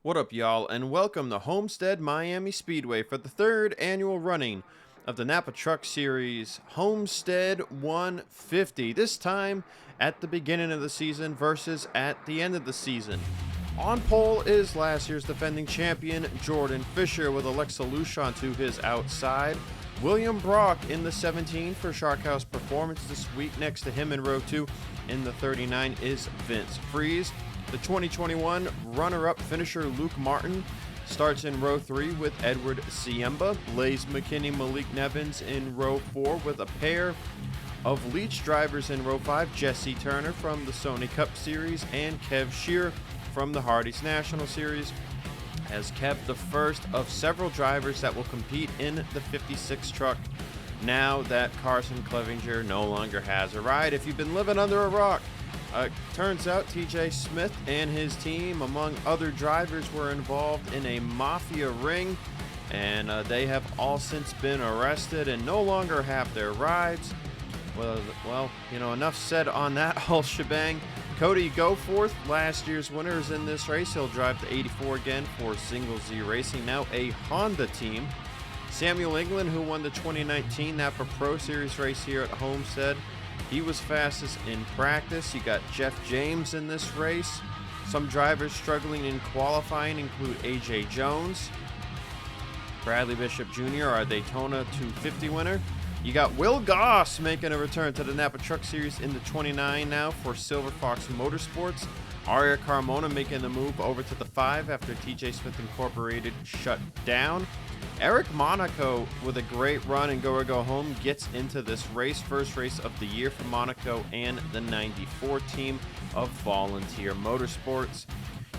What up, y'all, and welcome to Homestead Miami Speedway for the third annual running of the Napa Truck Series Homestead 150. This time at the beginning of the season versus at the end of the season. On pole is last year's defending champion Jordan Fisher with Alexa Luschan to his outside. William Brock in the 17 for Shark House Performance this week. Next to him in row 2 in the 39 is Vince Freeze. The 2021 runner-up finisher Luke Martin starts in row 3 with Edward Siemba. Blaze McKinney, Malik Nevins in row 4 with a pair of Leach drivers in row 5. Jesse Turner from the Sony Cup Series and Kev Shear from the Hardee's National Series has kept the first of several drivers that will compete in the 56 truck now that Carson Clevenger no longer has a ride. If you've been living under a rock, turns out TJ Smith and his team, among other drivers, were involved in a mafia ring, and they have all since been arrested and no longer have their rides. Well, enough said on that whole shebang. Cody Goforth, last year's winner, is in this race. He'll drive the 84 again for Single Z Racing, now a Honda team. Samuel England, who won the 2019 Napa Pro Series race here at Homestead, he was fastest in practice. You got Jeff James in this race. Some drivers struggling in qualifying include AJ Jones, Bradley Bishop Jr., our Daytona 250 winner. You got Will Goss making a return to the Napa Truck Series in the 29 now for Silver Fox Motorsports. Aria Carmona making the move over to the 5 after TJ Smith Incorporated shut down. Eric Monaco with a great run and go or go home gets into this race. First race of the year for Monaco and the 94 team of Volunteer Motorsports.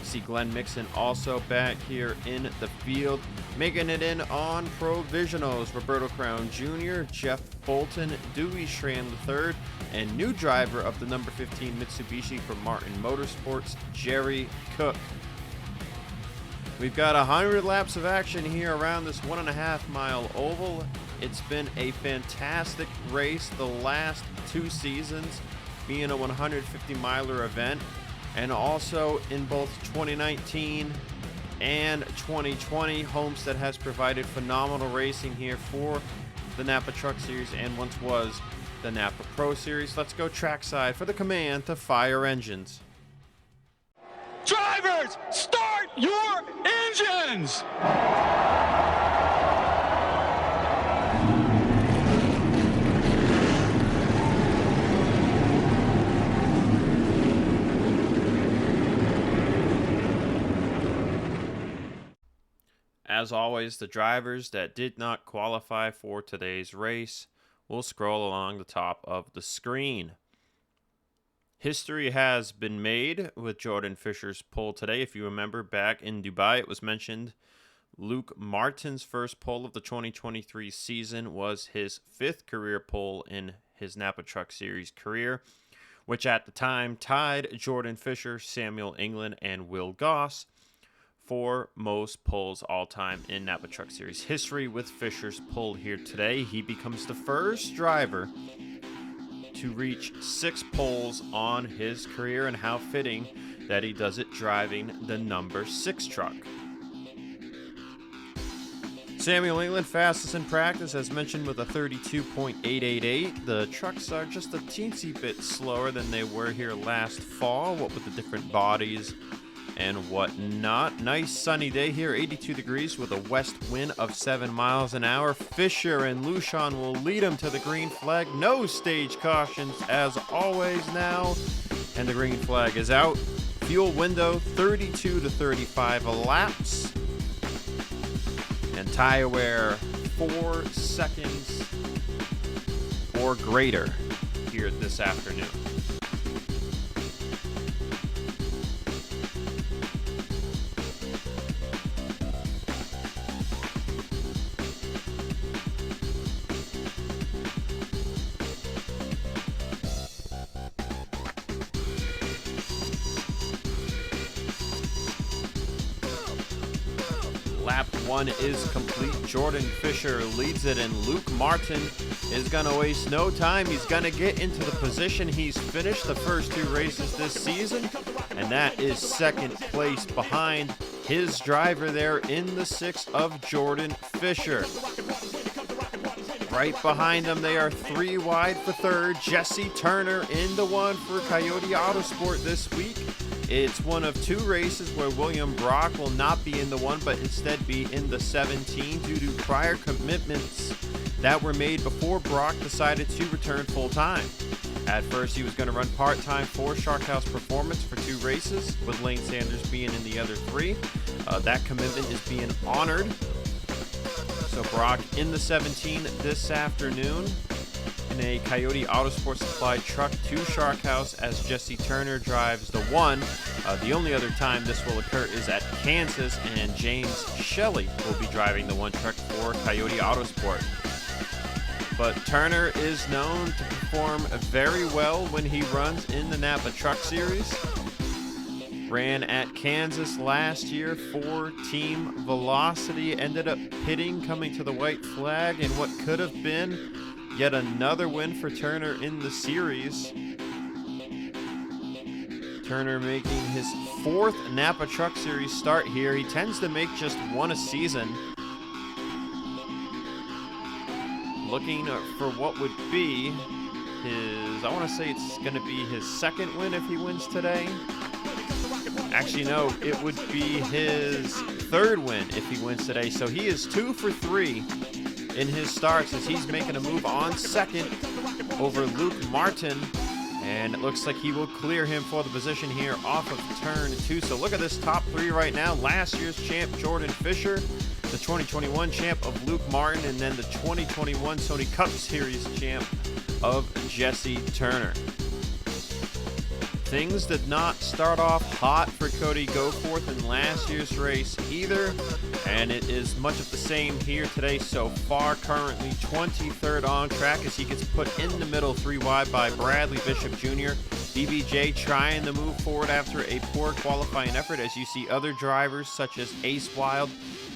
See Glenn Mixon also back here in the field, making it in on provisionals. Roberto Crown Jr., Jeff Bolton, Dewey Schran III, and new driver of the number 15 Mitsubishi for Martin Motorsports, Jerry Cook. We've got 100 laps of action here around this 1.5 mile oval. It's been a fantastic race the last 2 seasons, being a 150 miler event. And also in both 2019 and 2020, Homestead has provided phenomenal racing here for the Napa Truck Series and once was the Napa Pro Series. Let's go trackside for the command to fire engines. Drivers, start your engines! As always, the drivers that did not qualify for today's race will scroll along the top of the screen. History has been made with Jordan Fisher's pole today. If you remember back in Dubai, it was mentioned Luke Martin's first pole of the 2023 season was his 5th career pole in his Napa Truck Series career, which at the time tied Jordan Fisher, Samuel England, and Will Goss for most poles all time in Napa Truck Series history. With Fisher's pole here today, he becomes the first driver to reach 6 poles on his career, and how fitting that he does it driving the number 6 truck. Samuel England fastest in practice, as mentioned, with a 32.888. The trucks are just a teensy bit slower than they were here last fall, what with the different bodies and whatnot. Nice sunny day here, 82 degrees with a west wind of 7 miles an hour. Fisher and Luschan will lead him to the green flag. No stage cautions as always now, and the green flag is out. Fuel window 32 to 35 laps, and tire wear 4 seconds or greater here this afternoon. Lap 1 is complete. Jordan Fisher leads it, and Luke Martin is going to waste no time. He's going to get into the position he's finished the first 2 races this season, and that is 2nd place behind his driver there in the 6 of Jordan Fisher. Right behind them, they are 3 wide for third. Jesse Turner in the 1 for Coyote Autosport this week. It's one of 2 races where William Brock will not be in the 1, but instead be in the 17 due to prior commitments that were made before Brock decided to return full-time. At first, he was going to run part-time for Shark House Performance for 2 races, with Lane Sanders being in the other 3. That commitment is being honored. So Brock in the 17 this afternoon in a Coyote Autosport supplied truck to Shark House as Jesse Turner drives the 1. The only other time this will occur is at Kansas, and James Shelley will be driving the 1 truck for Coyote Autosport. But Turner is known to perform very well when he runs in the Napa Truck Series. Ran at Kansas last year for Team Velocity, ended up pitting, coming to the white flag in what could have been yet another win for Turner in the series. Turner making his 4th Napa Truck Series start here. He tends to make just 1 a season. Looking for what would be his, I want to say it's going to be his 2nd win if he wins today. Actually, no, it would be his 3rd win if he wins today. So he is 2 for 3 in his starts as he's making a move on 2nd over Luke Martin. And it looks like he will clear him for the position here off of turn 2. So look at this top 3 right now. Last year's champ, Jordan Fisher. The 2021 champ of Luke Martin. And then the 2021 Sony Cup Series champ of Jesse Turner. Things did not start off hot for Cody Goforth in last year's race either, and it is much of the same here today so far. Currently 23rd on track as he gets put in the middle 3 wide by Bradley Bishop Jr. BBJ trying to move forward after a poor qualifying effort as you see other drivers such as Ace Wild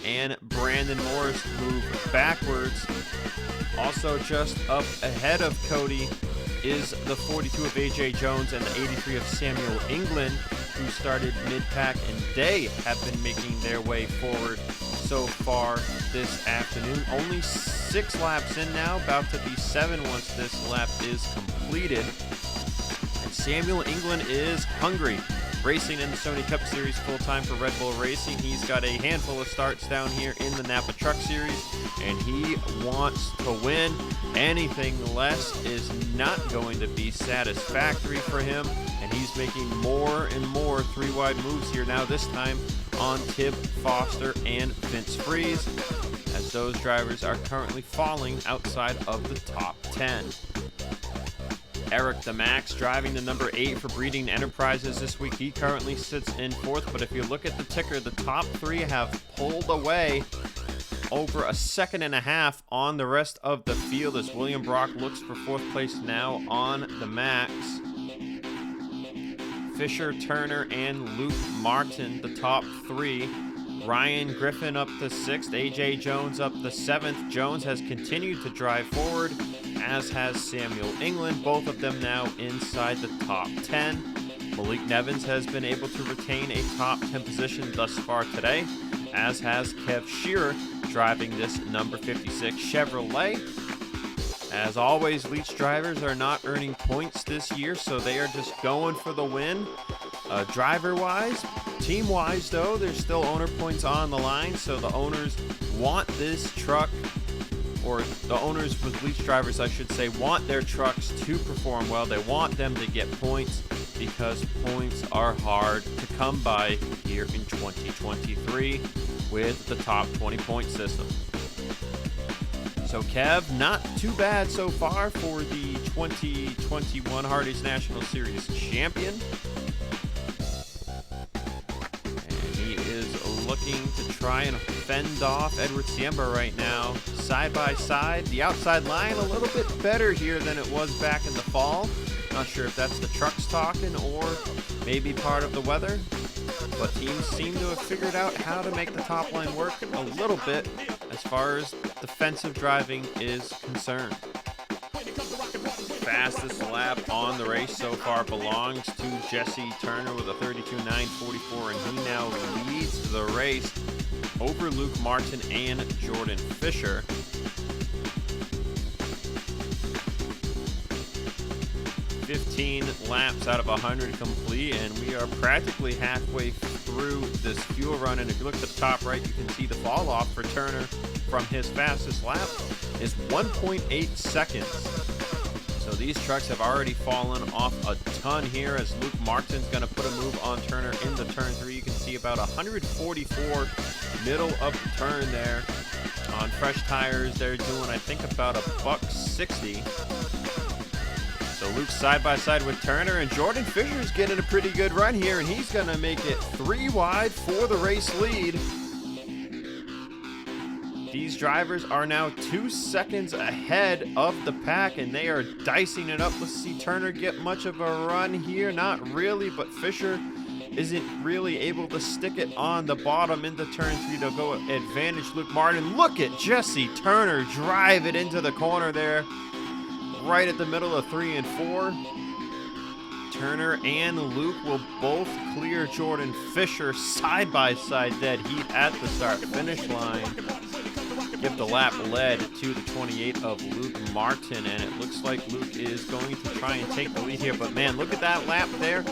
and Brandon Morris move backwards. Also just up ahead of Cody is the 42 of AJ Jones and the 83 of Samuel England, who started mid-pack, and they have been making their way forward so far this afternoon. Only 6 laps in now, about to be 7 once this lap is completed. And Samuel England is hungry. Racing in the Sony Cup Series full-time for Red Bull Racing. He's got a handful of starts down here in the Napa Truck Series, and he wants to win. Anything less is not going to be satisfactory for him, and he's making more and more 3 wide moves here now, this time on Tib Foster and Vince Freeze, as those drivers are currently falling outside of the top 10. Eric the Max driving the number 8 for Breeding Enterprises this week. He currently sits in 4th, but if you look at the ticker, the top 3 have pulled away over a 2.5 seconds on the rest of the field as William Brock looks for 4th place now on the Max. Fisher, Turner, and Luke Martin, the top 3. Ryan Griffin up the 6th, AJ Jones up the 7th. Jones has continued to drive forward, as has Samuel England, both of them now inside the top 10. Malik Nevins has been able to retain a top 10 position thus far today, as has Kev Shearer driving this number 56 Chevrolet. As always, Leach drivers are not earning points this year, so they are just going for the win. Driver-wise, team-wise, though, there's still owner points on the line, so the owners want this truck, or the owners with Leach drivers, I should say, want their trucks to perform well. They want them to get points because points are hard to come by here in 2023 with the top 20 point system. So Kev, not too bad so far for the 2021 Hardee's National Series champion. And he is looking to try and fend off Edward Siemba right now. Side by side, the outside line a little bit better here than it was back in the fall. Not sure if that's the trucks talking or maybe part of the weather, but teams seem to have figured out how to make the top line work a little bit as far as defensive driving is concerned. Fastest lap on the race so far belongs to Jesse Turner with a 32 9:44, and he now leads the race over Luke Martin and Jordan Fisher. $15 laps out of 100 complete, and we are practically halfway through this fuel run. And if you look at the top right, you can see the fall off for Turner from his fastest lap is 1.8 seconds. So these trucks have already fallen off a ton here, as Luke Martin's going to put a move on Turner into turn 3. You can see about 144 middle of the turn there. On fresh tires, they're doing, I think, about $160. So Luke's side by side with Turner, and Jordan Fisher's getting a pretty good run here, and he's going to make it 3 wide for the race lead. These drivers are now 2 seconds ahead of the pack, and they are dicing it up. Let's see Turner get much of a run here. Not really, but Fisher isn't really able to stick it on the bottom into turn 3. They'll go advantage Luke Martin. Look at Jesse Turner drive it into the corner there, right at the middle of 3 and 4. Turner and Luke will both clear Jordan Fisher side by side dead heat at the start finish line. Give the lap lead to the 28 of Luke Martin, and it looks like Luke is going to try and take the lead here. But man, look at that lap there,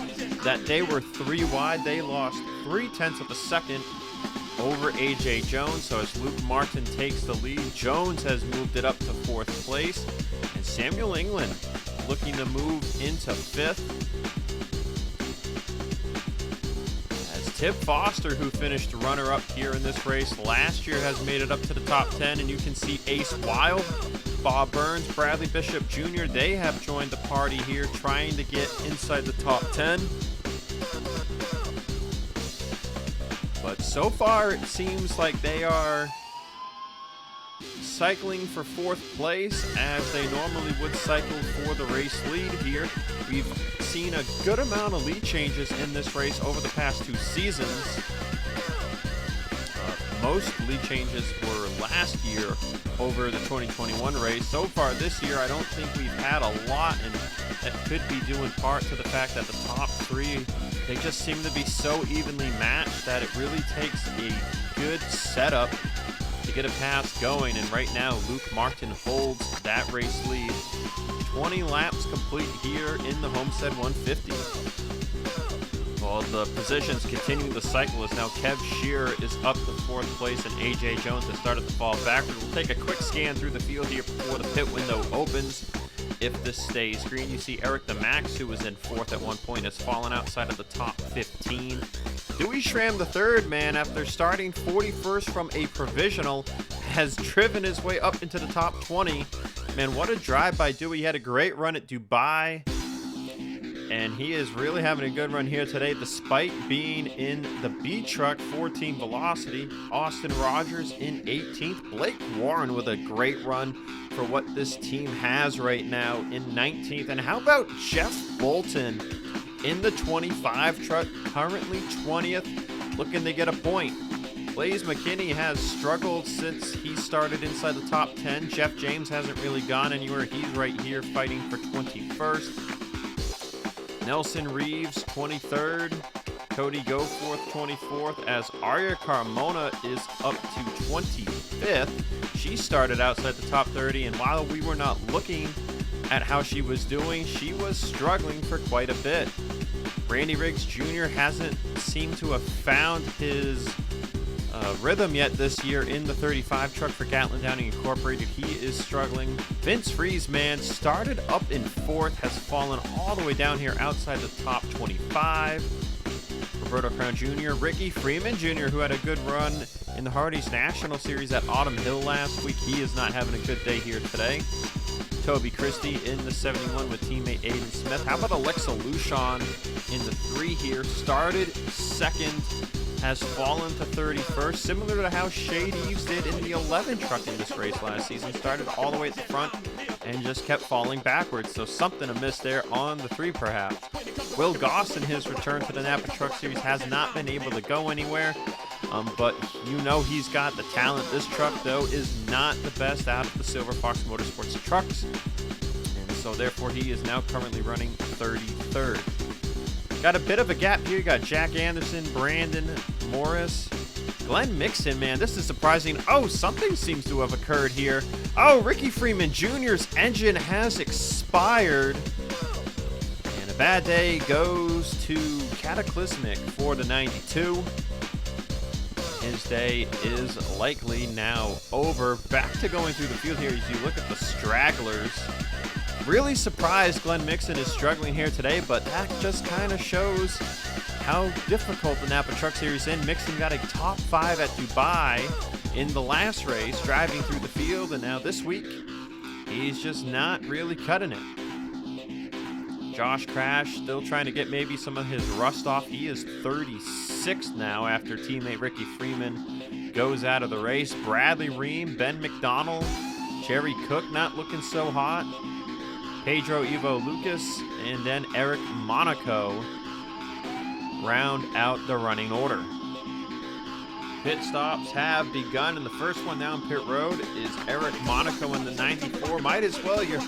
that they were 3 wide. They lost 0.3 of a second over AJ Jones. So as Luke Martin takes the lead, Jones has moved it up to 4th place, and Samuel England looking to move into 5th. Tib Foster, who finished runner-up here in this race last year, has made it up to the top 10, and you can see Ace Wild, Bob Burns, Bradley Bishop Jr., they have joined the party here, trying to get inside the top 10. But so far, it seems like they are cycling for 4th place, as they normally would cycle for the race lead here. We've seen a good amount of lead changes in this race over the past 2 seasons. Most lead changes were last year over the 2021 race. So far this year, I don't think we've had a lot, and that could be due in part to the fact that the top 3, they just seem to be so evenly matched that it really takes a good setup to get a pass going. And right now, Luke Martin holds that race lead. 20 laps complete here in the Homestead 150. While the positions continue the cycle, as now Kev Shearer is up to 4th place, and AJ Jones has started to fall backward. We'll take a quick scan through the field here before the pit window opens. If this stays green, you see Eric DeMax, who was in 4th at one point, has fallen outside of the top 15. Dewey Schramm III, man, after starting 41st from a provisional, has driven his way up into the top 20. Man, what a drive by Dewey. He had a great run at Dubai, and he is really having a good run here today, despite being in the B truck 14 Velocity. Austin Rogers in 18th. Blake Warren with a great run for what this team has right now in 19th. And how about Jeff Bolton in the 25 truck, currently 20th, looking to get a point. Blaze McKinney has struggled since he started inside the top 10. Jeff James hasn't really gone anywhere. He's right here fighting for 21st. Nelson Reeves, 23rd. Cody Goforth, 24th, as Arya Carmona is up to 25th. She started outside the top 30, and while we were not looking at how she was doing, she was struggling for quite a bit. Randy Riggs Jr. hasn't seemed to have found his rhythm yet this year in the 35 truck for Gatlin Downing Incorporated. He is struggling. Vince Freeze, man, started up in 4th, has fallen all the way down here outside the top 25. Roberto Crown Jr., Ricky Freeman Jr., who had a good run in the Hardee's National Series at Autumn Hill last week. He is not having a good day here today. Toby Christie in the 71 with teammate Aiden Smith. How about Alexa Lushon in the 3 here? Started 2nd, has fallen to 31st, similar to how Shade Eves did in the 11 truck in this race last season. Started all the way at the front and just kept falling backwards. So something amiss there on the 3 perhaps. Will Goss in his return to the Napa Truck Series has not been able to go anywhere, but you know he's got the talent. This truck, though, is not the best out of the Silver Fox Motorsports trucks, and so therefore he is now currently running 33rd. Got a bit of a gap here. You got Jack Anderson, Brandon Morris, Glenn Mixon, man, this is surprising. Oh, something seems to have occurred here. Oh, Ricky Freeman Jr.'s engine has expired. And a bad day goes to Cataclysmic for the 92. His day is likely now over. Back to going through the field here as you look at the stragglers. Really surprised Glenn Mixon is struggling here today, but that just kind of shows how difficult the Napa Truck Series is. Mixon got a top 5 at Dubai in the last race, driving through the field, and now this week, he's just not really cutting it. Josh Crash still trying to get maybe some of his rust off. He is 36 now after teammate Ricky Freeman goes out of the race. Bradley Ream, Ben McDonald, Jerry Cook not looking so hot. Pedro Ivo Lucas, and then Eric Monaco round out the running order. Pit stops have begun, and the first one down pit road is Eric Monaco in the 94. Might as well, you're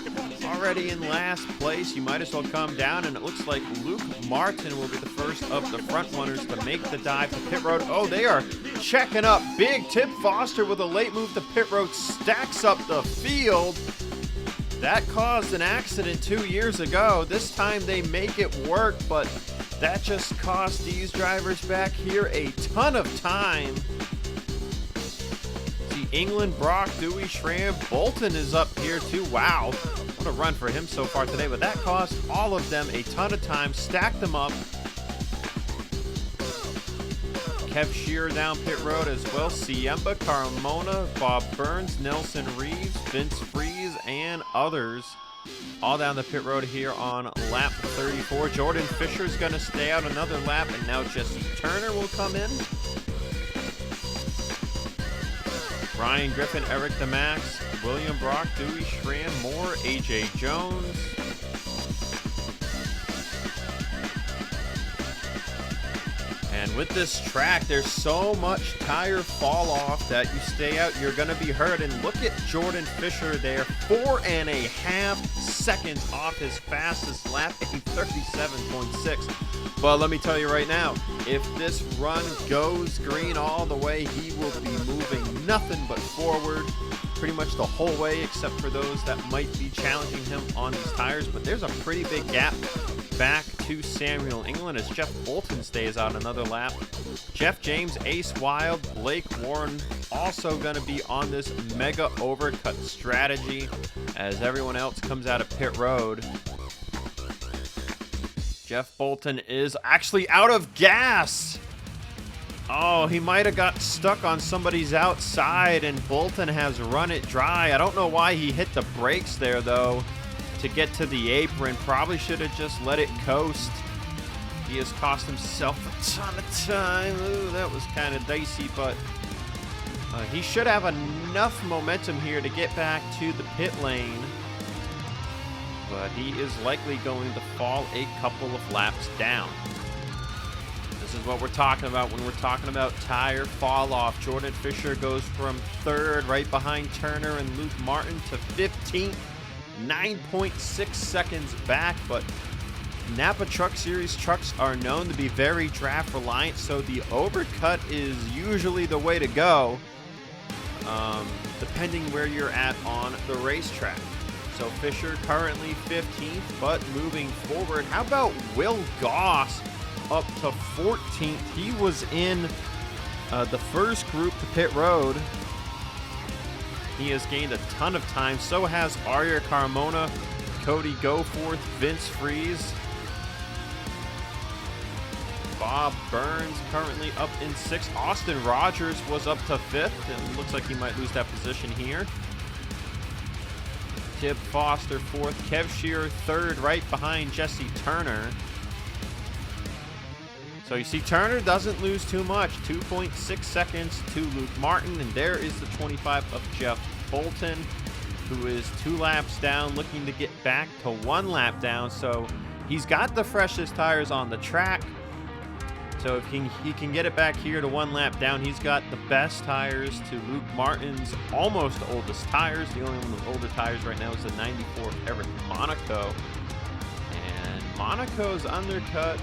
already in last place. You might as well come down, and it looks like Luke Martin will be the first of the front runners to make the dive to pit road. Oh, they are checking up big. Tib Foster with a late move to pit road stacks up the field. That caused an accident 2 years ago. This time they make it work, but that just cost these drivers back here a ton of time. See, England, Brock, Dewey, Schramm, Bolton is up here too. Wow, what a run for him so far today, but that cost all of them a ton of time, stacked them up. Kev Shearer down pit road as well. Siemba, Carmona, Bob Burns, Nelson Reeves, Vince Freeze, and others all down the pit road here on lap 34. Jordan Fisher's going to stay out another lap, and now Jesse Turner will come in. Ryan Griffin, Eric DeMax, William Brock, Dewey Schramm, Moore, AJ Jones. And with this track, there's so much tire fall off that you stay out, you're going to be hurt. And look at Jordan Fisher there, 4.5 seconds off his fastest lap, a 37.6. But let me tell you right now, if this run goes green all the way, he will be moving nothing but forward pretty much the whole way, except for those that might be challenging him on these tires. But there's a pretty big gap back to Samuel England as Jeff Bolton stays out another lap. Jeff James, Ace Wild, Blake Warren also going to be on this mega overcut strategy as everyone else comes out of pit road. Jeff Bolton is actually out of gas. Oh, he might have got stuck on somebody's outside, and Bolton has run it dry. I don't know why he hit the brakes there, though, to get to the apron. Probably should have just let it coast. He has cost himself a ton of time. Ooh, that was kind of dicey, but he should have enough momentum here to get back to the pit lane. But he is likely going to fall a couple of laps down. This is what we're talking about when we're talking about tire fall off. Jordan Fisher goes from 3rd, right behind Turner and Luke Martin, to 15th. 9.6 seconds back, but Napa Truck Series trucks are known to be very draft reliant, so the overcut is usually the way to go, depending where you're at on the racetrack. So Fisher currently 15th, but moving forward. How about Will Goss up to 14th? He was in the first group to pit road. He has gained a ton of time. So has Arya Carmona, Cody Goforth, Vince Freeze. Bob Burns currently up in 6th. Austin Rogers was up to 5th, and looks like he might lose that position here. Tib Foster 4th. Kev Shearer 3rd, right behind Jesse Turner. So you see Turner doesn't lose too much. 2.6 seconds to Luke Martin, and there is the 25 of Jeff Bolton, who is 2 laps down, looking to get back to 1 lap down. So he's got the freshest tires on the track. So if he can get it back here to 1 lap down, he's got the best tires to Luke Martin's almost oldest tires. The only one with older tires right now is the 94 Eric Monaco. And Monaco's undercut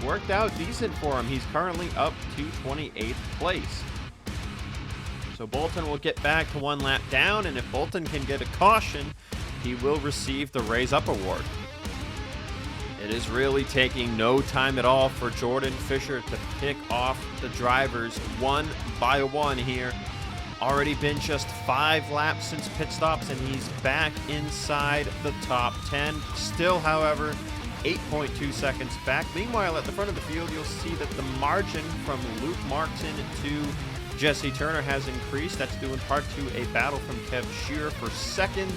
worked out decent for him. He's currently up to 28th place. So Bolton will get back to 1 lap down, and if Bolton can get a caution, he will receive the Raise Up Award. It is really taking no time at all for Jordan Fisher to pick off the drivers one by one here. Already been just 5 laps since pit stops, and he's back inside the top 10. Still, however, 8.2 seconds back. Meanwhile, at the front of the field, you'll see that the margin from Luke Martin to Jesse Turner has increased. That's due in part to a battle from Kev Shearer for second,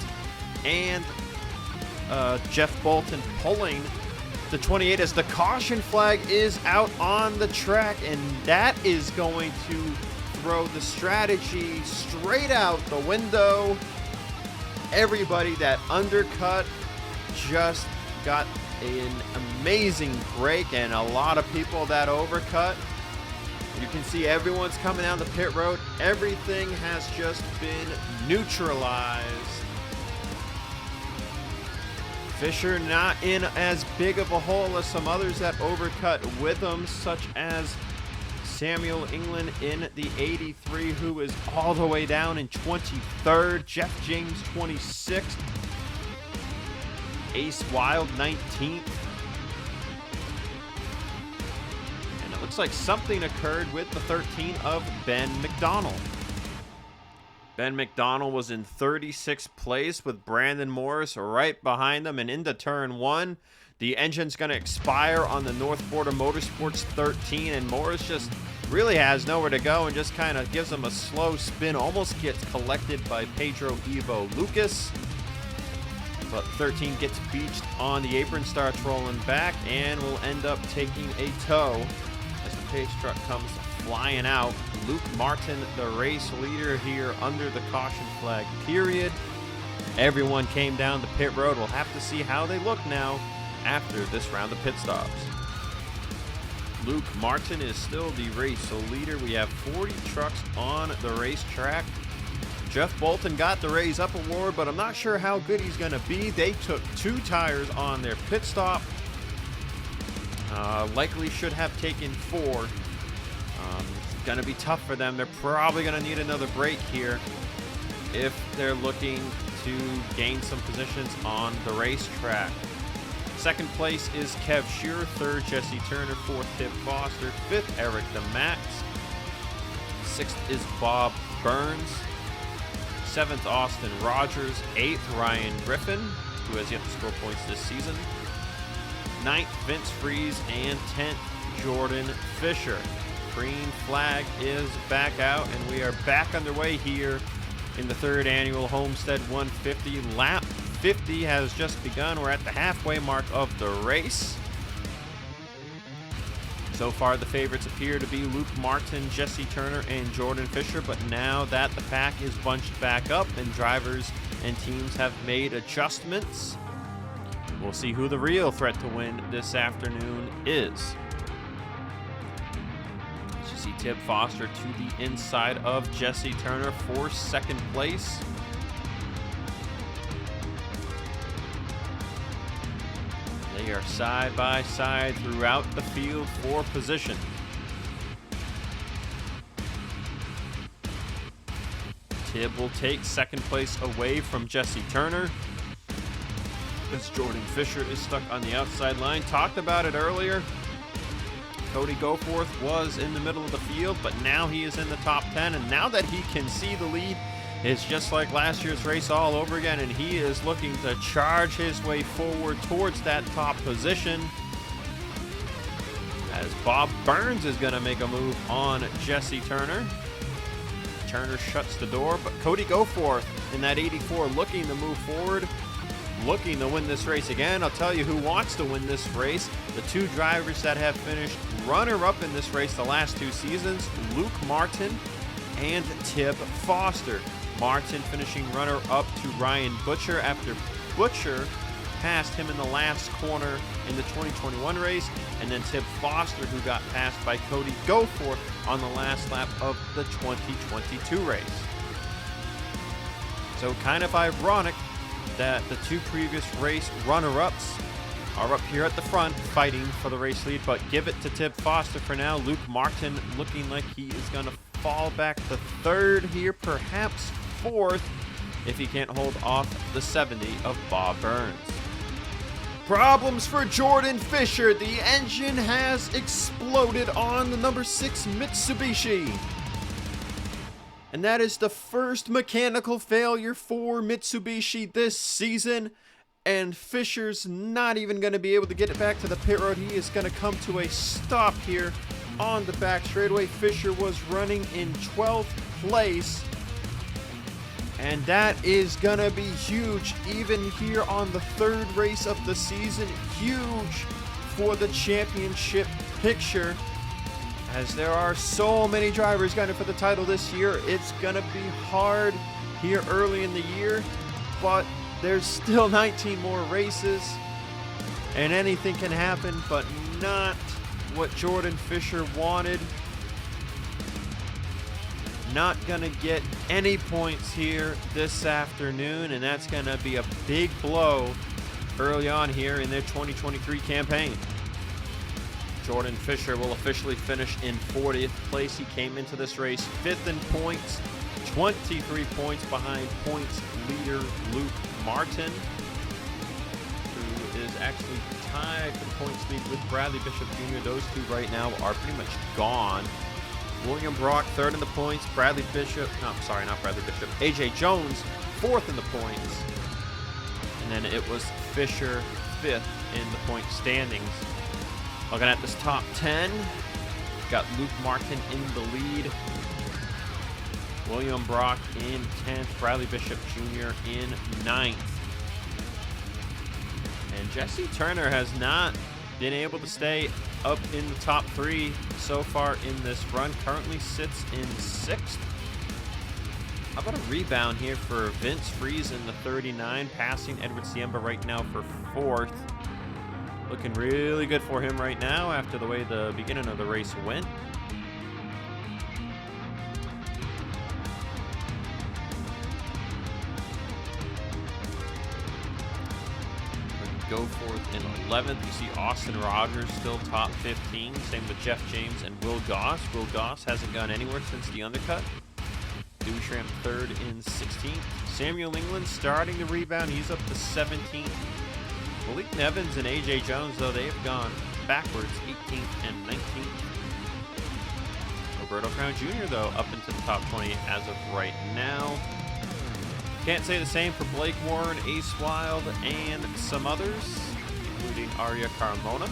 and Jeff Bolton pulling the 28 as the caution flag is out on the track, and that is going to throw the strategy straight out the window. Everybody that undercut just got an amazing break, and a lot of people that overcut. You can see everyone's coming down the pit road. Everything has just been neutralized. Fisher not in as big of a hole as some others that overcut with him, such as Samuel England in the 83, who is all the way down in 23rd. Jeff James 26th. Ace Wild 19th. And it looks like something occurred with the 13 of Ben McDonald. Ben McDonald was in 36th place with Brandon Morris right behind him, and into turn 1. The engine's going to expire on the North Border Motorsports 13, and Morris just really has nowhere to go and just kind of gives him a slow spin, almost gets collected by Pedro Evo Lucas. But 13 gets beached on the apron, starts rolling back, and will end up taking a tow as the pace truck comes flying out. Luke Martin, the race leader here under the caution flag period. Everyone came down the pit road. We'll have to see how they look now after this round of pit stops. Luke Martin is still the race leader. We have 40 trucks on the racetrack. Jeff Bolton got the Raise Up Award, but I'm not sure how good he's going to be. They took 2 tires on their pit stop. Likely should have taken 4. It's going to be tough for them. They're probably going to need another break here if they're looking to gain some positions on the racetrack. Second place is Kev Shearer. Third, Jesse Turner. Fourth, Tib Foster. Fifth, Eric DeMax. Sixth is Bob Burns. 7th, Austin Rogers. 8th, Ryan Griffin, who has yet to score points this season. 9th, Vince Freeze. And 10th, Jordan Fisher. Green flag is back out, and we are back underway here in the 3rd annual Homestead 150. Lap 50 has just begun. We're at the halfway mark of the race. So far, the favorites appear to be Luke Martin, Jesse Turner, and Jordan Fisher, but now that the pack is bunched back up and drivers and teams have made adjustments, we'll see who the real threat to win this afternoon is. As you see Tib Foster to the inside of Jesse Turner for 2nd place. They are side by side throughout the field for position. Tib will take 2nd place away from Jesse Turner, as Jordan Fisher is stuck on the outside line. Talked about it earlier. Cody Goforth was in the middle of the field, but now he is in the top 10, and now that he can see the lead, it's just like last year's race all over again, and he is looking to charge his way forward towards that top position, as Bob Burns is going to make a move on Jesse Turner. Turner shuts the door, but Cody Goforth in that 84 looking to move forward, looking to win this race again. I'll tell you who wants to win this race. The 2 drivers that have finished runner-up in this race the last 2 seasons, Luke Martin and Tib Foster. Martin finishing runner-up to Ryan Butcher after Butcher passed him in the last corner in the 2021 race, and then Tib Foster, who got passed by Cody Goforth on the last lap of the 2022 race. So kind of ironic that the 2 previous race runner-ups are up here at the front fighting for the race lead, but give it to Tib Foster for now. Luke Martin looking like he is going to fall back to third here, perhaps fourth, if he can't hold off the 70 of Bob Burns. Problems for Jordan Fisher. The engine has exploded on the number 6 Mitsubishi. And that is the first mechanical failure for Mitsubishi this season. And Fisher's not even going to be able to get it back to the pit road. He is going to come to a stop here on the back straightaway. Fisher was running in 12th place. And that is going to be huge, even here on the third race of the season. Huge for the championship picture, as there are so many drivers gunning for the title this year. It's going to be hard here early in the year, but there's still 19 more races, and anything can happen, but not what Jordan Fisher wanted. Not going to get any points here this afternoon, and that's going to be a big blow early on here in their 2023 campaign. Jordan Fisher will officially finish in 40th place. He came into this race 5th in points, 23 points behind points leader Luke Martin, who is actually tied for the points lead with Bradley Bishop Jr. Those two right now are pretty much gone. William Brock third in the points. Bradley Bishop, no, I'm sorry, not Bradley Bishop. AJ Jones fourth in the points. And then it was Fisher fifth in the point standings. Looking at this top 10, got Luke Martin in the lead. William Brock in 10th. Bradley Bishop Jr. in 9th. And Jesse Turner has not been able to stay up in the top 3 so far in this run. Currently sits in 6th. How about a rebound here for Vince Freeze in the 39, passing Edward Siemba right now for 4th. Looking really good for him right now after the way the beginning of the race went. Goforth in 11th. You see Austin Rogers still top 15. Same with Jeff James and Will Goss. Will Goss hasn't gone anywhere since the undercut. Dushram third in 16th. Samuel England starting to rebound. He's up to 17th. Malik Nevins and AJ Jones, though, they have gone backwards, 18th and 19th. Roberto Crown Jr., though, up into the top 20 as of right now. Can't say the same for Blake Warren, Ace Wild, and some others, including Arya Carmona.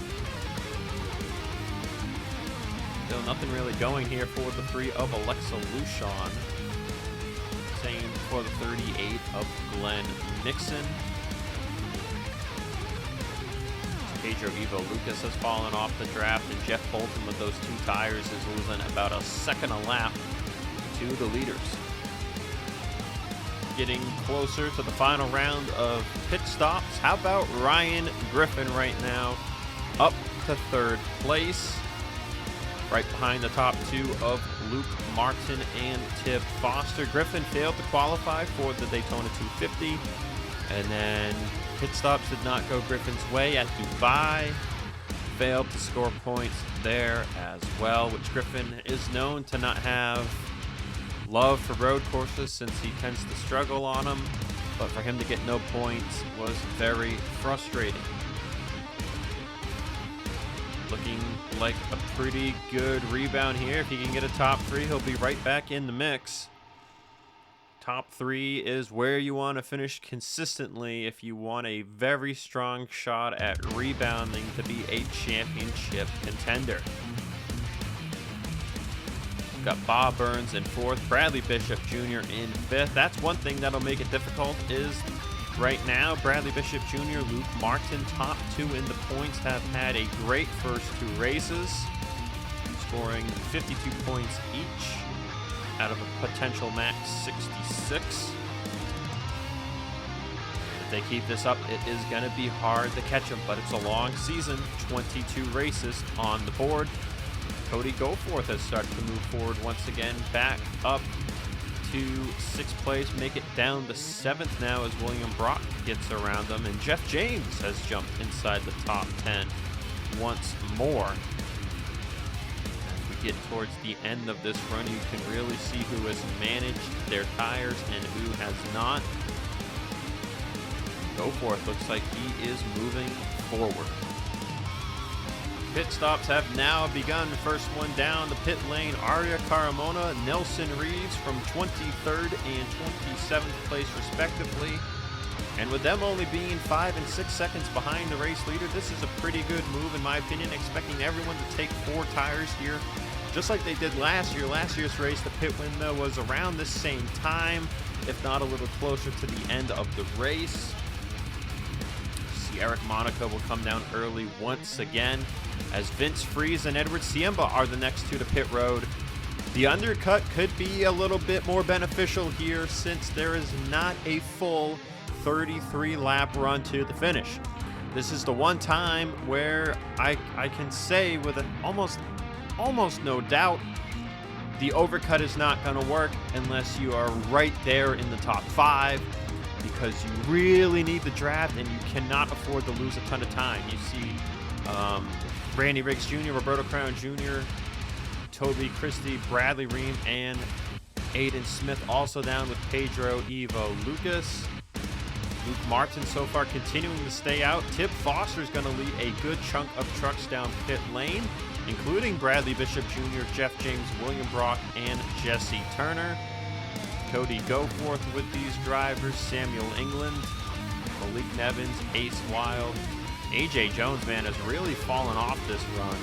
Still nothing really going here for the 3 of Alexa Lushon. Same for the 38 of Glenn Nixon. Pedro Evo Lucas has fallen off the draft, and Jeff Bolton with those 2 tires is losing about a second a lap to the leaders. Getting closer to the final round of pit stops. How about Ryan Griffin right now, up to 3rd place, right behind the top 2 of Luke Martin and Tib Foster. Griffin failed to qualify for the Daytona 250, and then pit stops did not go Griffin's way at Dubai. Failed to score points there as well, which Griffin is known to not have love for road courses since he tends to struggle on them, but for him to get no points was very frustrating. Looking like a pretty good rebound here. If he can get a top 3, he'll be right back in the mix. Top 3 is where you want to finish consistently if you want a very strong shot at rebounding to be a championship contender. Got Bob Burns in 4th, Bradley Bishop Jr. in 5th. That's one thing that'll make it difficult is right now, Bradley Bishop Jr., Luke Martin, top 2 in the points, have had a great first 2 races, scoring 52 points each out of a potential max 66. If they keep this up, it is going to be hard to catch them, but it's a long season, 22 races on the board. Cody Goforth has started to move forward once again, back up to 6th place, make it down to 7th now as William Brock gets around them, and Jeff James has jumped inside the top 10 once more. As we get towards the end of this run, you can really see who has managed their tires and who has not. Goforth looks like he is moving forward. Pit stops have now begun. First one down the pit lane, Arya Carmona, Nelson Reeves from 23rd and 27th place respectively. And with them only being 5 and 6 seconds behind the race leader, this is a pretty good move in my opinion, expecting everyone to take 4 tires here, just like they did last year. Last year's race, the pit window was around the same time, if not a little closer to the end of the race. See, Eric Monaco will come down early once again, as Vince Freeze and Edward Siemba are the next two to pit road. The undercut could be a little bit more beneficial here since there is not a full 33 lap run to the finish. This is the one time where I can say with an almost no doubt the overcut is not going to work unless you are right there in the top 5, because you really need the draft and you cannot afford to lose a ton of time. You see Randy Riggs Jr., Roberto Crown Jr., Toby Christie, Bradley Ream, and Aiden Smith also down with Pedro Evo Lucas. Luke Martin so far continuing to stay out. Tib Foster is going to lead a good chunk of trucks down pit lane, including Bradley Bishop Jr., Jeff James, William Brock, and Jesse Turner. Cody Goforth with these drivers, Samuel England, Malik Nevins, Ace Wild. AJ Jones, man, has really fallen off this run.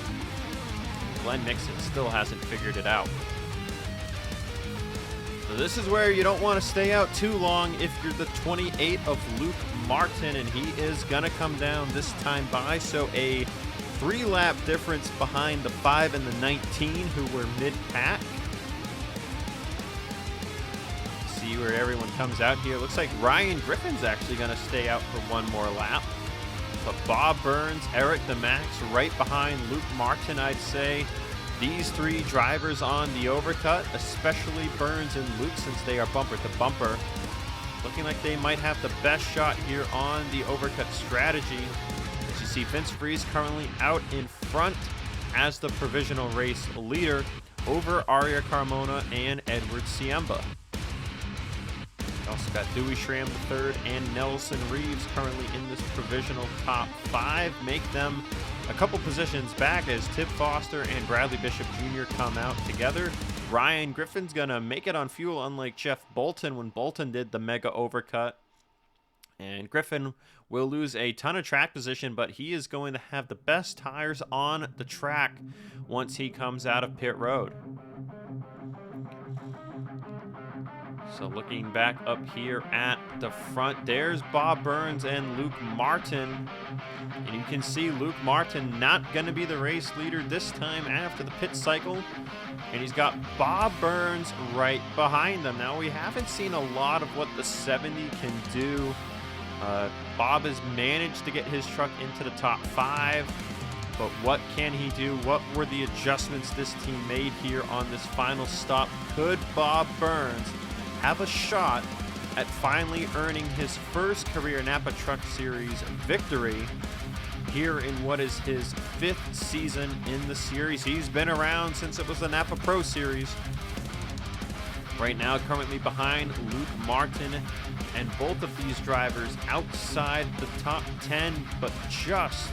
Glenn Mixon still hasn't figured it out. So this is where you don't want to stay out too long if you're the 28 of Luke Martin, and he is going to come down this time by. So a 3-lap difference behind the 5 and the 19 who were mid-pack. See where everyone comes out here. Looks like Ryan Griffin's actually going to stay out for one more lap. But Bob Burns, Eric the Max right behind Luke Martin, I'd say. These 3 drivers on the overcut, especially Burns and Luke, since they are bumper to bumper, looking like they might have the best shot here on the overcut strategy. As you see, Vince Freeze currently out in front as the provisional race leader over Arya Carmona and Edward Siemba. Also got Dewey Schramm III and Nelson Reeves currently in this provisional top 5. Make them a couple positions back as Tib Foster and Bradley Bishop Jr. come out together. Ryan Griffin's going to make it on fuel, unlike Jeff Bolton when Bolton did the mega overcut. And Griffin will lose a ton of track position, but he is going to have the best tires on the track once he comes out of pit road. So looking back up here at the front, there's Bob Burns and Luke Martin. And you can see Luke Martin not going to be the race leader this time after the pit cycle. And he's got Bob Burns right behind him. Now, we haven't seen a lot of what the 70 can do. Bob has managed to get his truck into the top 5. But what can he do? What were the adjustments this team made here on this final stop? Could Bob Burns have a shot at finally earning his first career Napa Truck Series victory here in what is his 5th season in the series? He's been around since it was the Napa Pro Series. Right now, currently behind Luke Martin, and both of these drivers outside the top 10, but just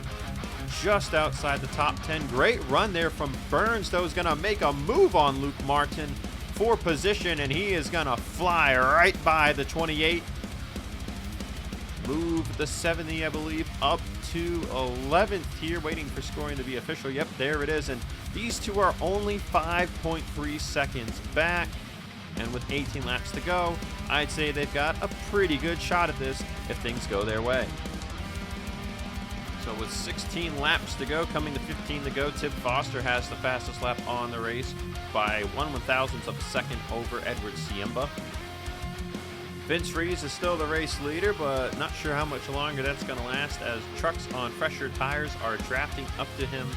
outside the top 10. Great run there from Burns, though, is going to make a move on Luke Martin for position, and he is gonna fly right by the 28. Move the 70, I believe, up to 11th here, waiting for scoring to be official. Yep, there it is. And these two are only 5.3 seconds back. And with 18 laps to go, I'd say they've got a pretty good shot at this if things go their way. So with 16 laps to go, coming to 15 to go, Tib Foster has the fastest lap on the race by 1/1000th of a second over Edward Siemba. Vince Reeves is still the race leader, but not sure how much longer that's going to last, as trucks on fresher tires are drafting up to him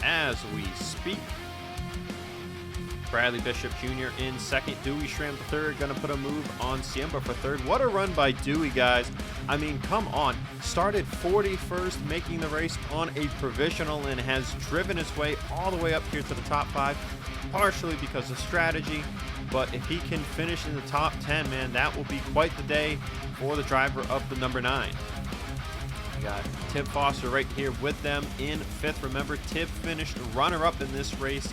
as we speak. Bradley Bishop Jr. in second. Dewey Schramm third. Going to put a move on Siemba for third. What a run by Dewey, guys. I mean, come on. Started 41st, making the race on a provisional, and has driven his way all the way up here to the top 5, partially because of strategy. But if he can finish in the top 10, man, that will be quite the day for the driver of the number 9. We got Tib Foster right here with them in 5th. Remember, Tib finished runner-up in this race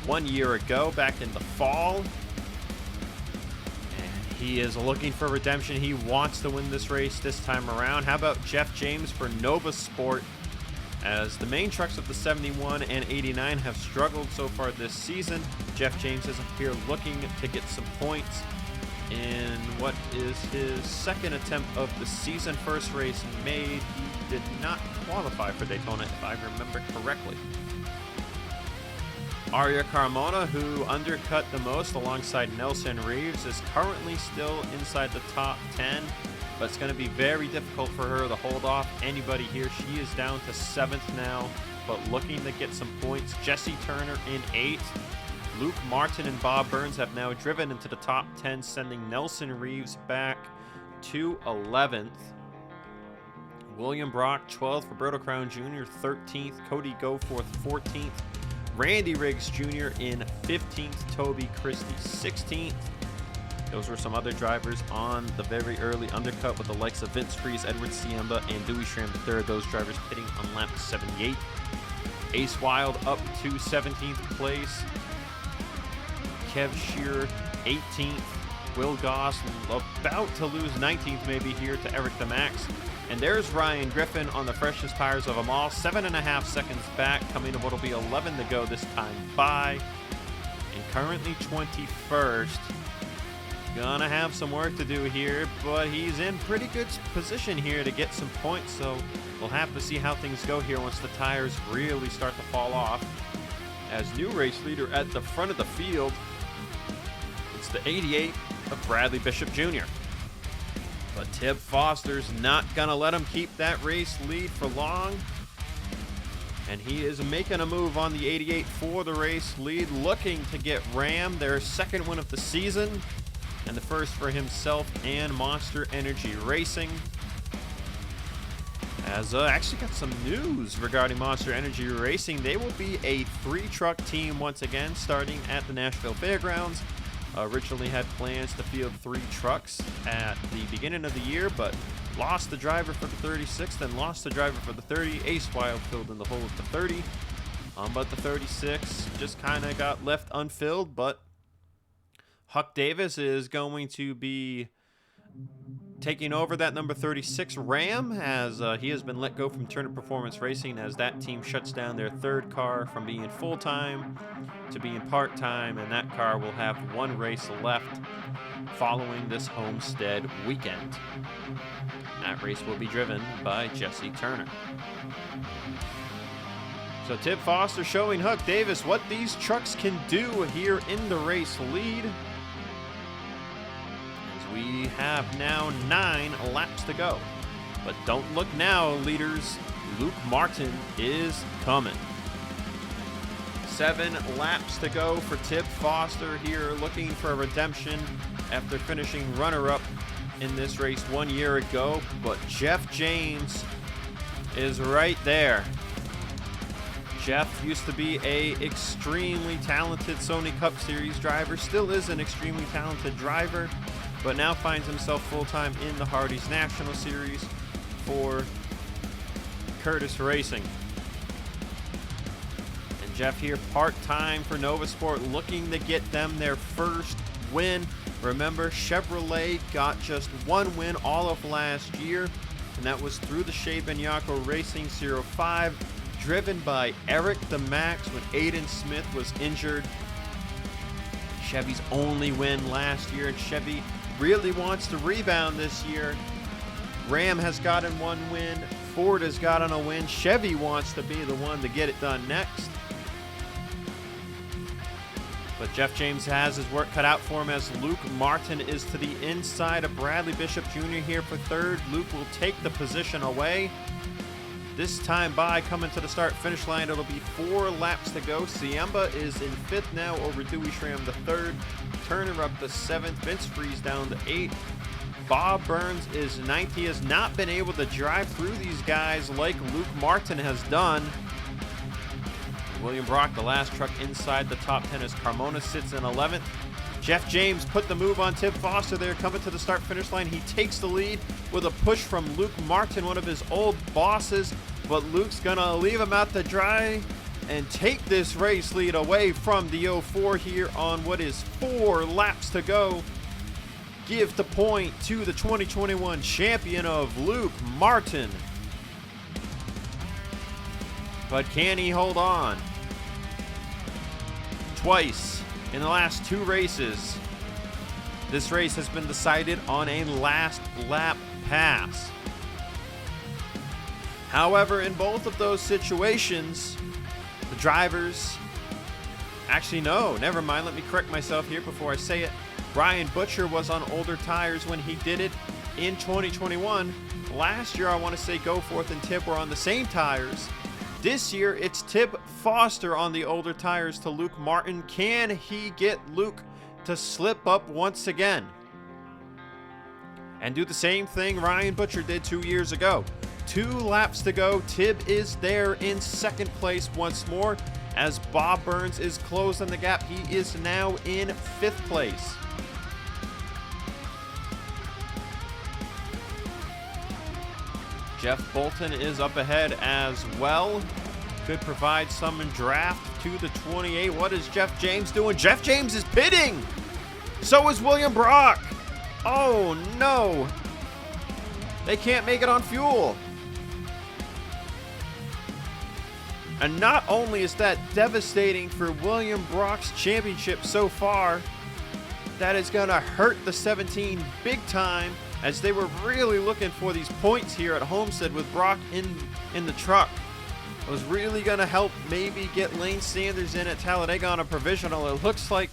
1 year ago, back in the fall. And he is looking for redemption. He wants to win this race this time around. How about Jeff James for Nova Sport? As the main trucks of the 71 and 89 have struggled so far this season, Jeff James is up here looking to get some points in what is his second attempt of the season. First race made, he did not qualify for Daytona, if I remember correctly. Arya Carmona, who undercut the most alongside Nelson Reeves, is currently still inside the top 10, but it's going to be very difficult for her to hold off anybody here. She is down to 7th now, but looking to get some points. Jesse Turner in 8th. Luke Martin and Bob Burns have now driven into the top 10, sending Nelson Reeves back to 11th. William Brock 12th, Roberto Crown Jr. 13th, Cody Goforth 14th, Randy Riggs Jr. in 15th, Toby Christie 16th. Those were some other drivers on the very early undercut with the likes of Vince Freeze, Edward Siemba, and Dewey Schramm III. Those drivers pitting on lap 78. Ace Wild up to 17th place. Kev Shearer 18th. Will Goss about to lose 19th maybe here to Eric DeMax. And there's Ryan Griffin on the freshest tires of them all. 7.5 seconds back, coming to what'll be 11 to go this time by. And currently 21st. Gonna have some work to do here, but he's in pretty good position here to get some points. So we'll have to see how things go here once the tires really start to fall off. As new race leader at the front of the field, it's the 88 of Bradley Bishop Jr. But Tib Foster's not gonna let him keep that race lead for long. And he is making a move on the 88 for the race lead, looking to get Ram their second win of the season, and the first for himself and Monster Energy Racing. As actually got some news regarding Monster Energy Racing. They will be a 3-truck team once again, starting at the Nashville Fairgrounds. Originally had plans to field 3 trucks at the beginning of the year, but lost the driver for the 36, then lost the driver for the 30. Ace Wild filled in the hole at the 30. But the 36 just kind of got left unfilled, but Huck Davis is going to be taking over that number 36 Ram, as he has been let go from Turner Performance Racing, as that team shuts down their 3rd car from being full-time to being part-time, and that car will have 1 race left following this Homestead weekend. That race will be driven by Jesse Turner. So Tib Foster showing Huck Davis what these trucks can do here in the race lead. We have now 9 laps to go. But don't look now, leaders. Luke Martin is coming. 7 laps to go for Tib Foster here, looking for a redemption after finishing runner-up in this race 1 year ago. But Jeff James is right there. Jeff used to be a extremely talented Sony Cup Series driver, still is an extremely talented driver, but now finds himself full-time in the Hardee's National Series for Curtis Racing. And Jeff here part-time for Nova Sport, looking to get them their first win. Remember, Chevrolet got just 1 win all of last year, and that was through the Shea Benyako Racing 05, driven by Eric the Max when Aiden Smith was injured. Chevy's only win last year, and Chevy really wants to rebound this year. Ram has gotten 1 win. Ford has gotten a win. Chevy wants to be the one to get it done next. But Jeff James has his work cut out for him, as Luke Martin is to the inside of Bradley Bishop Jr. here for 3rd. Luke will take the position away. this time by coming to the start-finish line. It'll be 4 laps to go. Siemba is in 5th now over Dewey Schramm the 3rd. Turner up to 7th. Vince Freeze down to 8th. Bob Burns is 9th. He has not been able to drive through these guys like Luke Martin has done. William Brock, the last truck inside the top 10 as Carmona sits in 11th. Jeff James put the move on Tib Foster there, coming to the start-finish line. He takes the lead with a push from Luke Martin, one of his old bosses, but Luke's gonna leave him out to dry and take this race lead away from the 04 here on what is 4 laps to go. Give the point to the 2021 champion of Luke Martin. But can he hold on? Twice in the last 2 races, this race has been decided on a last lap pass. However, in both of those situations, the drivers, actually no, never mind, let me correct myself here before I say it. Ryan Butcher was on older tires when he did it in 2021. Last year, I want to say Goforth and Tib were on the same tires. This year, it's Tib Foster on the older tires to Luke Martin. Can he get Luke to slip up once again and do the same thing Ryan Butcher did 2 years ago? 2 laps to go. Tib is there in 2nd place once more as Bob Burns is closing the gap. He is now in 5th place. Jeff Bolton is up ahead as well. Could provide some draft to the 28. What is Jeff James doing? Jeff James is pitting. So is William Brock. Oh no. They can't make it on fuel. And not only is that devastating for William Brock's championship so far, that is going to hurt the 17 big time, as they were really looking for these points here at Homestead with Brock in the truck. It was really going to help maybe get Lane Sanders in at Talladega on a provisional. It looks like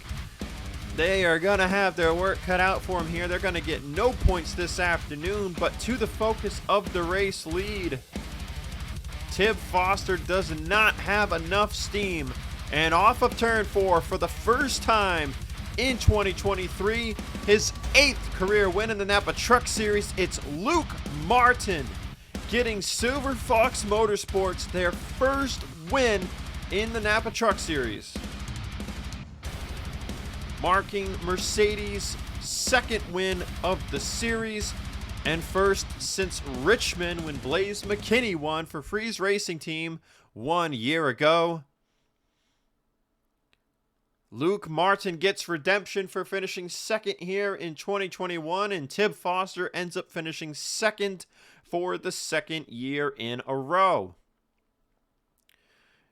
they are going to have their work cut out for them here. They're going to get no points this afternoon, but to the focus of the race lead, Tib Foster does not have enough steam. And off of turn 4 for the first time in 2023, his 8th career win in the Napa Truck Series. It's Luke Martin getting Silver Fox Motorsports their first win in the Napa Truck Series, marking Mercedes' 2nd win of the series and first since Richmond when Blaze McKinney won for Freeze Racing Team 1 year ago. Luke Martin gets redemption for finishing 2nd here in 2021, and Tib Foster ends up finishing 2nd for the 2nd year in a row.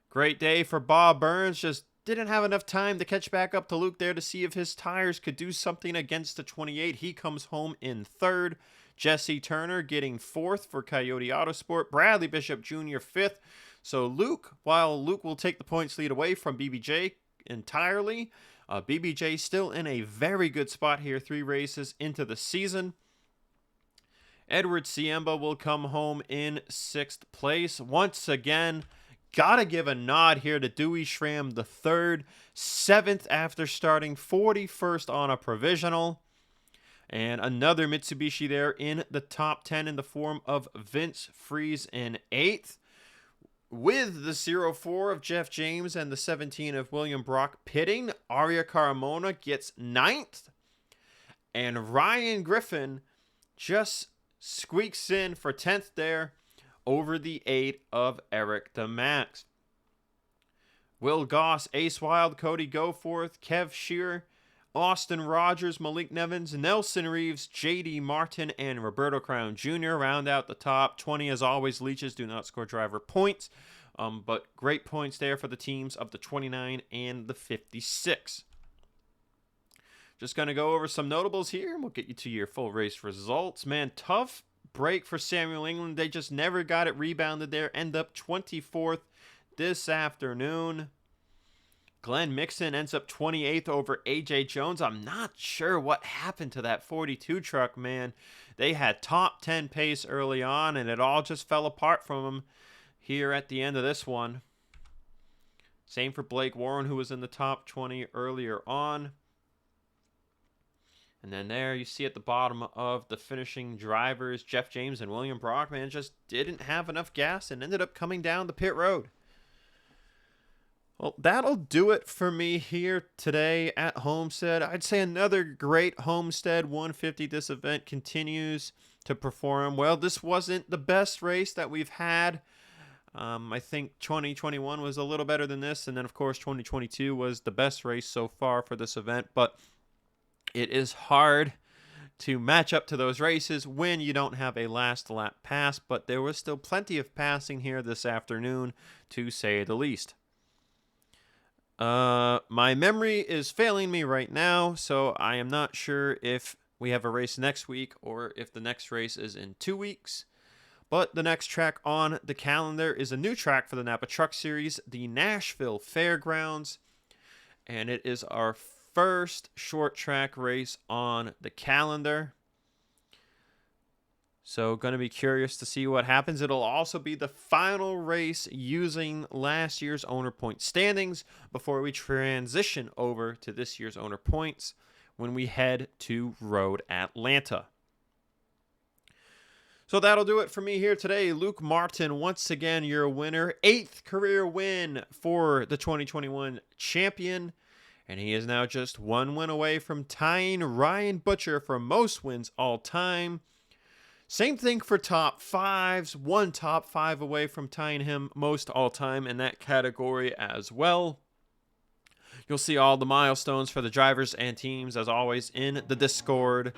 Great day for Bob Burns. Just didn't have enough time to catch back up to Luke there to see if his tires could do something against the 28. He comes home in 3rd. Jesse Turner getting 4th for Coyote Autosport. Bradley Bishop Jr. 5th. So while Luke will take the points lead away from BBJ entirely, BBJ still in a very good spot here 3 races into the season. Edward Siemba will come home in 6th place. Once again, gotta give a nod here to Dewey Schramm the 3rd, 7th after starting 41st on a provisional. And another Mitsubishi there in the top 10 in the form of Vince Freeze in 8th. With the 04 of Jeff James and the 17 of William Brock pitting, Aria Carmona gets 9th. And Ryan Griffin just squeaks in for 10th there over the 8 of Eric DeMax. Will Goss, Ace Wild, Cody Goforth, Kev Shearer, Austin Rogers, Malik Nevins, Nelson Reeves, J.D. Martin, and Roberto Crown Jr. round out the top 20. As always, leeches do not score driver points, but great points there for the teams of the 29 and the 56. Just going to go over some notables here, and we'll get you to your full race results. Man, tough break for Samuel England. They just never got it rebounded there. End up 24th this afternoon. Glenn Mixon ends up 28th over AJ Jones. I'm not sure what happened to that 42 truck, man. They had top 10 pace early on, and it all just fell apart from them here at the end of this one. Same for Blake Warren, who was in the top 20 earlier on. And then there you see at the bottom of the finishing drivers, Jeff James and William Brockman just didn't have enough gas and ended up coming down the pit road. Well, that'll do it for me here today at Homestead. I'd say another great Homestead 150. This event continues to perform well. This wasn't the best race that we've had. I think 2021 was a little better than this. And then, of course, 2022 was the best race so far for this event. But it is hard to match up to those races when you don't have a last lap pass. But there was still plenty of passing here this afternoon, to say the least. My memory is failing me right now, so I am not sure if we have a race next week or if the next race is in 2 weeks. But the next track on the calendar is a new track for the Napa Truck Series, the Nashville Fairgrounds. And it is our first short track race on the calendar. So going to be curious to see what happens. It'll also be the final race using last year's owner point standings before we transition over to this year's owner points when we head to Road Atlanta. So that'll do it for me here today. Luke Martin, once again, your winner. 8th career win for the 2021 champion. And he is now just one win away from tying Ryan Butcher for most wins all time. Same thing for top fives. One top five away from tying him most all time in that category as well. You'll see all the milestones for the drivers and teams, as always, in the Discord.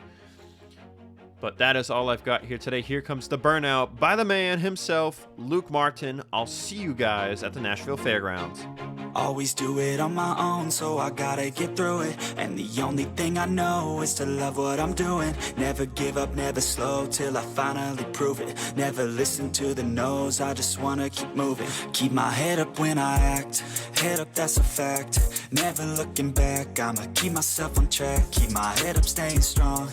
But that is all I've got here today. Here comes the burnout by the man himself, Luke Martin. I'll see you guys at the Nashville Fairgrounds. Always do it on my own, so I gotta get through it. And the only thing I know is to love what I'm doing. Never give up, never slow, till I finally prove it. Never listen to the no's, I just wanna keep moving. Keep my head up when I act, head up, that's a fact. Never looking back, I'ma keep myself on track. Keep my head up, staying strong,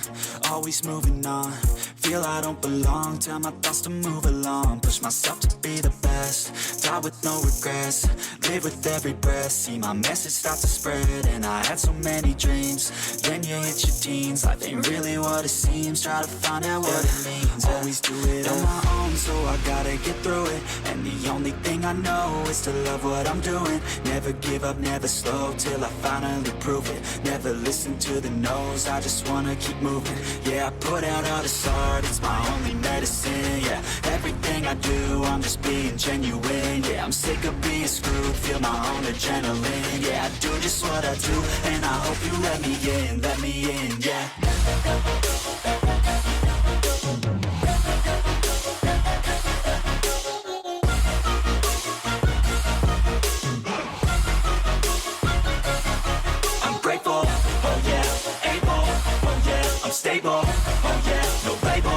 always moving on. Feel I don't belong, tell my thoughts to move along. Push myself to be the best, die with no regrets. Live with every breath, see my message start to spread. And I had so many dreams, then you hit your teens. Life ain't really what it seems, try to find out what it means. Always do it on my own, so I gotta get through it. And the only thing I know is to love what I'm doing. Never give up, never slow, till I finally prove it. Never listen to the no's, I just wanna keep moving. Yeah, I put out all this art, it's my only medicine. Yeah, everything I do, I'm just being genuine. Yeah, I'm sick of being screwed, feel my own adrenaline. Yeah, I do just what I do, and I hope you let me in, yeah. I'm grateful, oh yeah, able, oh yeah, I'm stable, oh yeah, no label,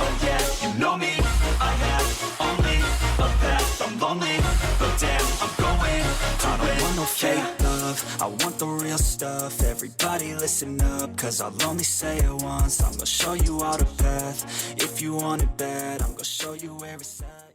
oh yeah, you know me, I have only a path, I'm lonely, but damn, I'm going to win. I don't want no fake love, I want the real stuff. Everybody listen up, cause I'll only say it once. I'm gonna show you all the path, if you want it bad, I'm gonna show you where it's at.